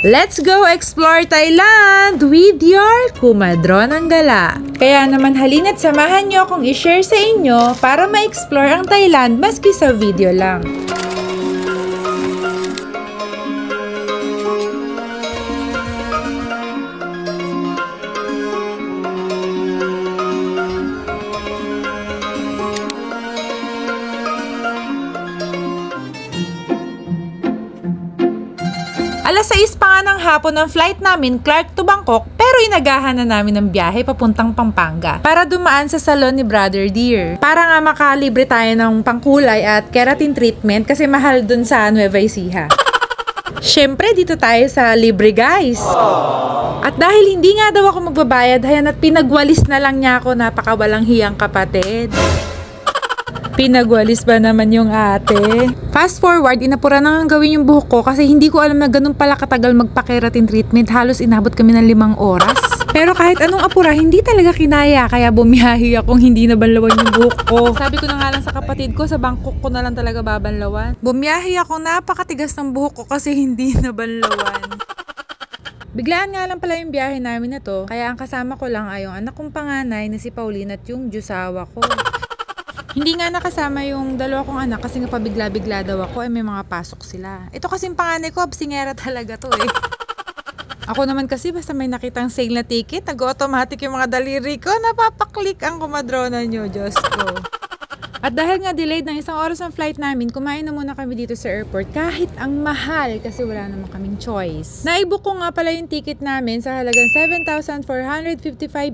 Let's go explore Thailand with your Kumadron ang Gala. Kaya naman halina't samahan nyo akong i-share sa inyo para ma-explore ang Thailand maski sa video lang. Alas 6 pa nga ng hapon ng flight namin, Clark to Bangkok, pero inagahan na namin ng biyahe papuntang Pampanga para dumaan sa salon ni Brother Deer. Para nga makalibre tayo ng pangkulay at keratin treatment kasi mahal dun sa Nueva Ecija. Syempre, dito tayo sa libre guys. At dahil hindi nga daw ako magbabayad, hayan at pinagwalis na lang niya ako, napakawalang hiyang kapatid. Pinagwalis ba naman yung ate? Fast forward, inapura na nga gawin yung buhok ko kasi hindi ko alam na ganun pala katagal magpa-keratin treatment. Halos inabot kami ng 5 oras. Pero kahit anong apura, hindi talaga kinaya. Kaya bumiyahi akong hindi nabanlawan yung buhok ko. Sabi ko na nga lang sa kapatid ko, sa Bangkok ko na lang talaga babanlawan. Bumiyahi ako, napakatigas ng buhok ko kasi hindi nabanlawan. Biglaan nga lang pala yung biyahe namin na to. Kaya ang kasama ko lang ay yung anak kong panganay na si Pauline at yung jusawa ko. Hindi nga nakasama yung dalawa kong anak kasi nga pabigla-bigla daw ako ay may mga pasok sila. Ito kasing panganay ko, absingera talaga to eh. Ako naman kasi basta may nakitang sale na ticket, nag-automatic yung mga daliri ko, napapaklik ang kumadrona nyo, Diyos ko. At dahil nga delayed ng 1 oras ang flight namin, kumain na muna kami dito sa airport kahit ang mahal kasi wala naman kaming choice. Naibook ko nga pala yung ticket namin sa halagang 7,455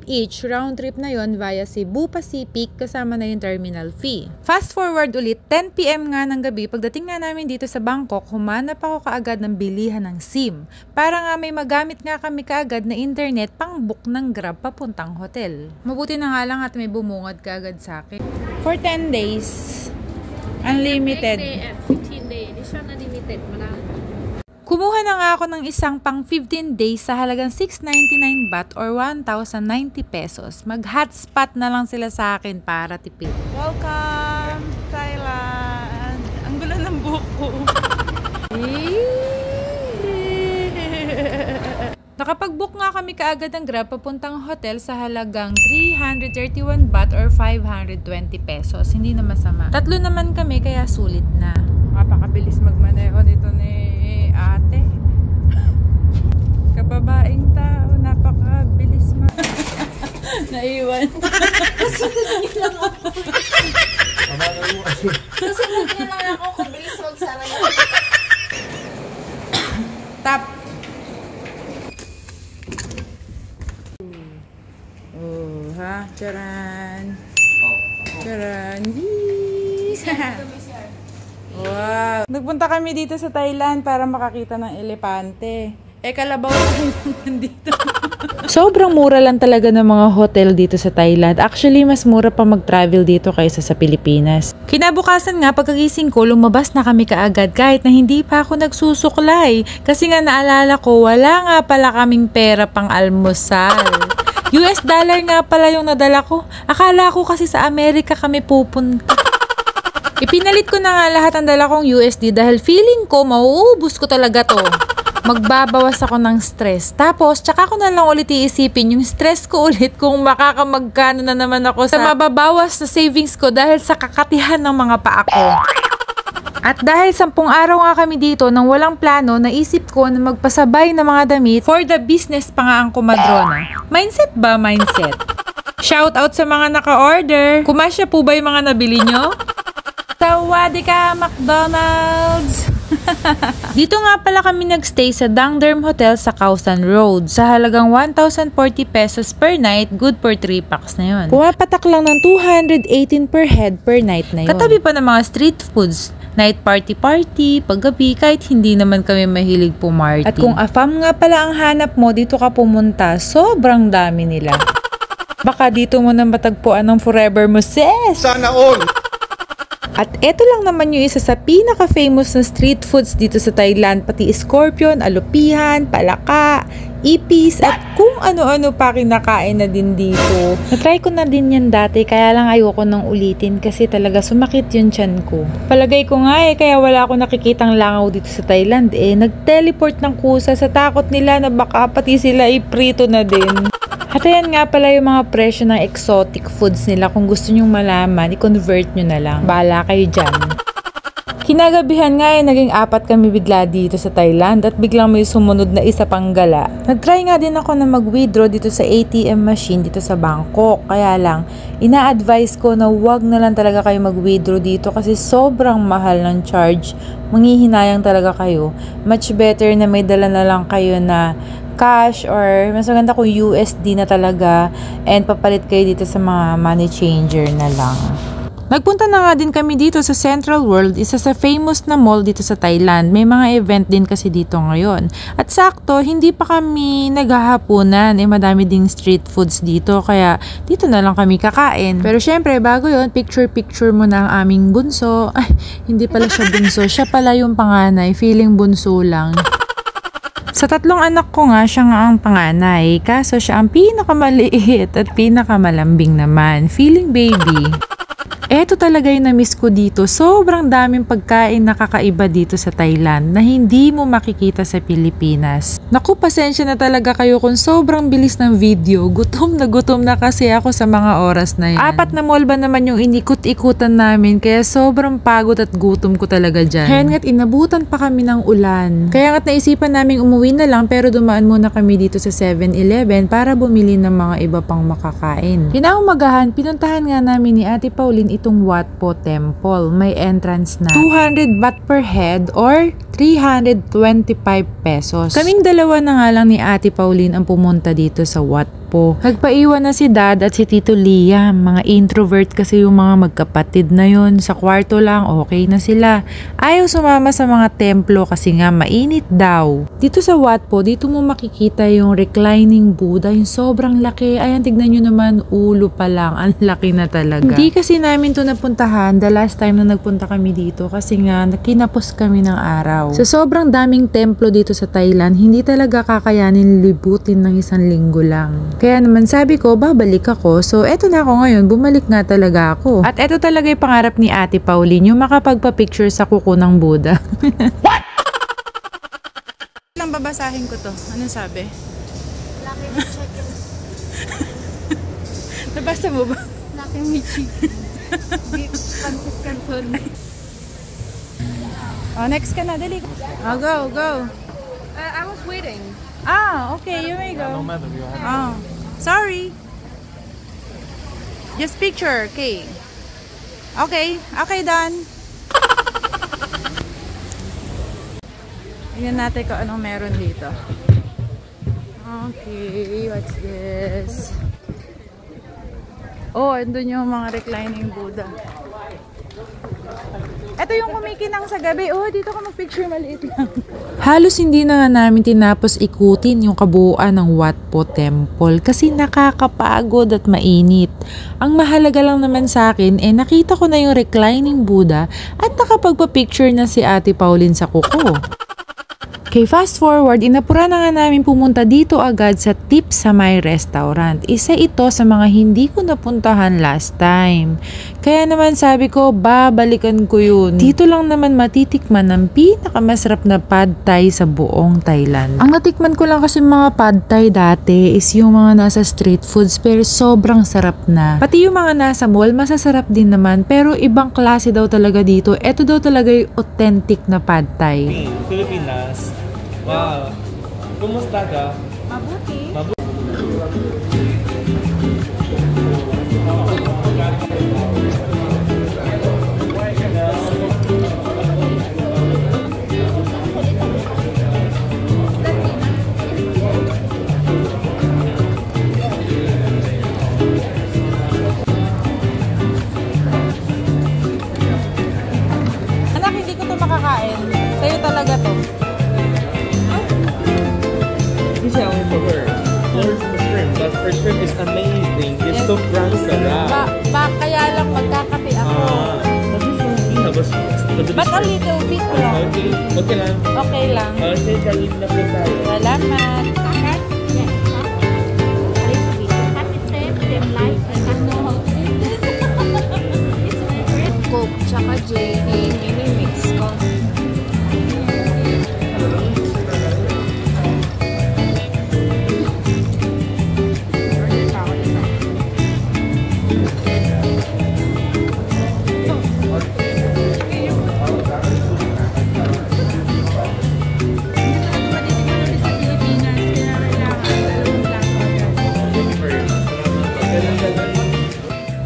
each, round trip na yon via Cebu Pacific kasama na yung terminal fee. Fast forward ulit, 10 PM nga ng gabi, pagdating nga namin dito sa Bangkok, humanap ako kaagad ng bilihan ng SIM. Para nga may magamit nga kami kaagad na internet pang book ng Grab papuntang hotel. Mabuti na nga lang at may bumungad kaagad sa akin. For 10 days. Unlimited. 8 day and 15 day. This one unlimited. Kumuha na nga ako ng isang pang 15 days sa halagang 699 baht or 1,090 pesos. Mag-hotspot na lang sila sa akin para tipid. Welcome, Thailand! Ang gulo ng buhok ko. Nakapag-book nga kami kaagad ng Grab papuntang hotel sa halagang 331 baht or 520 pesos. Hindi na masama. 3 naman kami kaya sulit na. Napakabilis magmaneho nito ni ate. Kababaeng tao, napakabilis naiwan. Kasunod niyo lang ako. Kasunod niyo lang ako kung bilis magsara na. Tap. Oh, ha? Charan. Charan. Wow. Nagpunta kami dito sa Thailand para makakita ng elepante. Kalabaw naman dito. Sobrang mura lang talaga ng mga hotel dito sa Thailand. Actually, mas mura pa mag-travel dito kaysa sa Pilipinas. Kinabukasan nga, pagkagising ko, lumabas na kami kaagad kahit na hindi pa ako nagsusuklay. Kasi nga naalala ko, wala nga pala kaming pera pang almusal. US dollar nga pala yung nadala ko. Akala ko kasi sa Amerika kami pupunta. Ipinalit ko na nga lahat ang dala kong USD dahil feeling ko mauubos ko talaga to. Magbabawas ako ng stress. Tapos, tsaka ko na lang ulit iisipin yung stress ko ulit kung makakamagkano na naman ako sa mababawas na savings ko dahil sa kakatihan ng mga paa ko. At dahil 10 araw nga kami dito nang walang plano, naisip ko na magpasabay ng mga damit for the business pa nga ang kumadrona. Mindset ba? Mindset. Shout out sa mga naka-order. Kumasya po ba yung mga nabili nyo? Sawadee ka, McDonald's! Dito nga pala kami nagstay sa Dangderm Hotel sa Khao San Road. Sa halagang 1,040 pesos per night, good for 3 packs na yun. Pumapatak lang ng 218 per head per night na yun. Katabi pa ng mga street foods. Night party, paggabi, kahit hindi naman kami mahilig pumarty. At kung afam nga pala ang hanap mo, dito ka pumunta, sobrang dami nila. Baka dito mo na matagpuan ng forever mo, sis! Sana all! At eto lang naman yung isa sa pinaka-famous na street foods dito sa Thailand, pati scorpion, alupihan, palaka, ipis, at kung ano-ano pa kinakain na din dito. Natry ko na din yan dati, kaya lang ayoko nang ulitin kasi talaga sumakit yung tiyan ko. Palagay ko nga kaya wala ako nakikitang langaw dito sa Thailand nag-teleport ng kusa sa takot nila na baka pati sila iprito na din. At ayan nga pala yung mga presyo ng exotic foods nila. Kung gusto nyong malaman, i-convert nyo na lang. Bahala kayo dyan. Kinagabihan nga naging 4 kami bigla dito sa Thailand at biglang may sumunod na isa pang gala. Nag-try nga din ako na mag-withdraw dito sa ATM machine dito sa Bangkok. Kaya lang, ina-advise ko na wag na lang talaga kayo mag-withdraw dito kasi sobrang mahal ng charge. Manghihinayang talaga kayo. Much better na may dala na lang kayo na cash or mas maganda kung USD na talaga and papalit kayo dito sa mga money changer na lang. Nagpunta na nga din kami dito sa Central World, isa sa famous na mall dito sa Thailand. May mga event din kasi dito ngayon. At sakto, hindi pa kami naghahapunan. Madami ding street foods dito, kaya dito na lang kami kakain. Pero syempre, bago yon picture-picture mo na ang aming bunso. Ay, hindi pala siya bunso. Siya pala yung panganay. Feeling bunso lang. Sa 3 anak ko nga, siya nga ang panganay. Kaso siya ang pinakamaliit at pinakamalambing naman. Feeling baby. Eto talaga yung na-miss ko dito. Sobrang daming pagkain na kakaiba dito sa Thailand na hindi mo makikita sa Pilipinas. Naku, pasensya na talaga kayo kung sobrang bilis ng video. Gutom na kasi ako sa mga oras na yan. 4 na mall ba naman yung inikot-ikutan namin, kaya sobrang pagod at gutom ko talaga dyan. Kaya nga't inabutan pa kami ng ulan. Kaya nga't naisipan namin umuwi na lang, pero dumaan muna kami dito sa 7-Eleven para bumili ng mga iba pang makakain. Kinaumagahan, pinuntahan nga namin ni Ate Pauline itong Wat Po Temple. May entrance na 200 baht per head or 325 pesos. Kaming dalawa na nga lang ni Ate Pauline ang pumunta dito sa Wat Po. Nagpaiwan na si Dad at si Tito Liam. Mga introvert kasi yung mga magkapatid na yun. Sa kwarto lang, okay na sila. Ayaw sumama sa mga templo kasi nga mainit daw. Dito sa Wat Po, dito mo makikita yung reclining Buddha. Yung sobrang laki. Ayan, tignan nyo naman, ulo pa lang. Ang laki na talaga. Hindi kasi namin to napuntahan the last time na nagpunta kami dito kasi nga kinapos kami ng araw. Sa sobrang daming templo dito sa Thailand, hindi talaga kakayanin libutin ng 1 linggo lang. Kaya naman sabi ko, babalik ako. So, eto na ako ngayon. Bumalik nga talaga ako. At eto talaga yung pangarap ni Ate Pauline, yung makapagpa-picture sa kuko ng Buddha. What? Lang babasahin ko to. Anong sabi? Lucky me chicken. Nabasa mo ba? Lucky me chicken. Beef pancit canton. Oh, next ka na. Dali. Oh, go. I was waiting. Ah, okay, you may go. No matter, you have Oh, sorry. Just picture, okay. Okay, done. Tingnan natin kung anong meron dito. Okay, what's this? Oh, andun yung mga reclining Buddha. Ito yung kumikinang sa gabi. Oh, dito ka mag-picture, maliit lang. Halos hindi na nga namin tinapos ikutin yung kabuuan ng Wat Po Temple kasi nakakapagod at mainit. Ang mahalaga lang naman sa akin, nakita ko na yung reclining Buddha at nakapagpa-picture na si Ate Pauline sa kuko. Okay, fast forward, inapura na nga namin pumunta dito agad sa Tip sa May Restaurant. Isa ito sa mga hindi ko napuntahan last time. Kaya naman sabi ko, babalikan ko yun. Dito lang naman matitikman ng pinakamasarap na pad thai sa buong Thailand. Ang natikman ko lang kasi mga pad thai dati is yung mga nasa street foods pero sobrang sarap na. Pati yung mga nasa mall, masasarap din naman pero ibang klase daw talaga dito. Ito daw talaga yung authentic na pad thai. Pilipinas. Wow. Kumusta ka? Mabuti. Anak, hindi ko to makakain. Sa'yo talaga to. For her. There's the shrimp. But her shrimp is amazing. It's so crunchy. Kaya lang magkakape ako. But this one But a little bit long. Okay. Okay lang. Okay lang. Okay, galing na po tayo. Salamat. Coke, tsaka jelly, mix ko.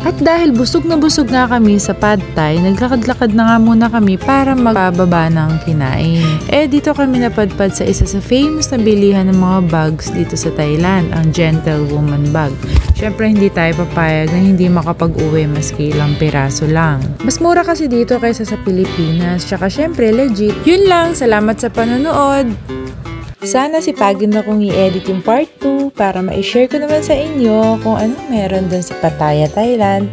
At dahil busog na kami sa pad thai, naglakad-lakad na nga muna kami para magbababa ng kinain. Dito kami napadpad sa isa sa famous na bilihan ng mga bags dito sa Thailand, ang Gentlewoman bag. Syempre hindi tayo papayag na hindi makapag-uwi maski ilang piraso lang. Mas mura kasi dito kaysa sa Pilipinas, tsaka syempre legit. Yun lang, salamat sa panonood! Sana sipagin na kong i-edit yung part 2 para ma-share ko naman sa inyo kung anong meron dun sa Pattaya, Thailand.